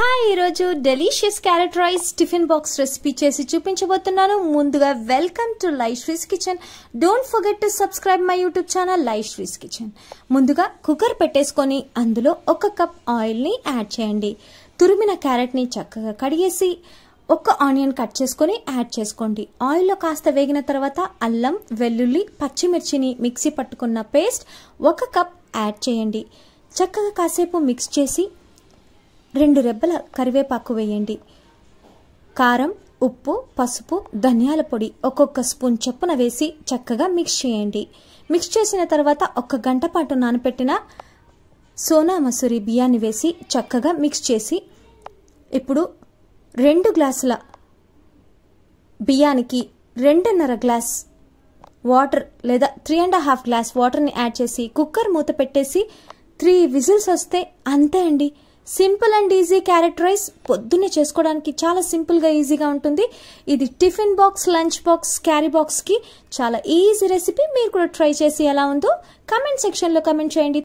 Hi ఈరోజు delicious carrot rice tiffin box recipe చేసి చూపించబోతున్నాను. ముందుగా welcome to Laishri's kitchen. Don't forget to subscribe my YouTube channel Laishri's kitchen. ముందుగా cooker పెట్టేసుకొని అందులో 1 కప్ ఆయిల్ని యాడ్ చేయండి. తురిమిన క్యారెట్ని చక్కగా కడిగేసి 1 ఆనియన్ కట్ చేసుకొని యాడ్ చేసుకోండి. ఆయిల్లో కాస్త వేగిన తర్వాత అల్లం, వెల్లుల్లి, పచ్చిమిర్చిని మిక్సీ పట్టుకున్న పేస్ట్ 1 కప్ యాడ్ చేయండి. చక్కగా కాసేపు మిక్స్ చేసి 2 రెబ్బల కరివేపాకు వేయండి. కారం, ఉప్పు, పసుపు, ధనియాల పొడి ఒక్కొక్క స్పూన్ చొప్పున వేసి చక్కగా మిక్స్ చేయండి. మిక్స్ చేసిన తర్వాత 1 గంట పాటు నానబెట్టిన సోనా మసూరి బియ్యాన్ని వేసి చక్కగా మిక్స్ చేసి ఇప్పుడు 2 గ్లాసుల బియ్యానికి 2.5 గ్లాస్ వాటర్ లేదా 3.5 గ్లాస్ వాటర్ని యాడ్ చేసి కుక్కర్ మూత పెట్టేసి 3 విజిల్స్ వస్తే అంతే అండి. Simple and easy carrot rice పొద్దున్నే చేసుకోవడానికి చాలా సింపుల్గా ఈజీగా ఉంటుంది. ఇది tiffin box, lunch box, carry బాక్స్కి చాలా ఈజీ రెసిపీ. మీరు కూడా ట్రై చేసి ఎలా ఉందో కామెంట్ సెక్షన్లో కామెంట్ చేయండి.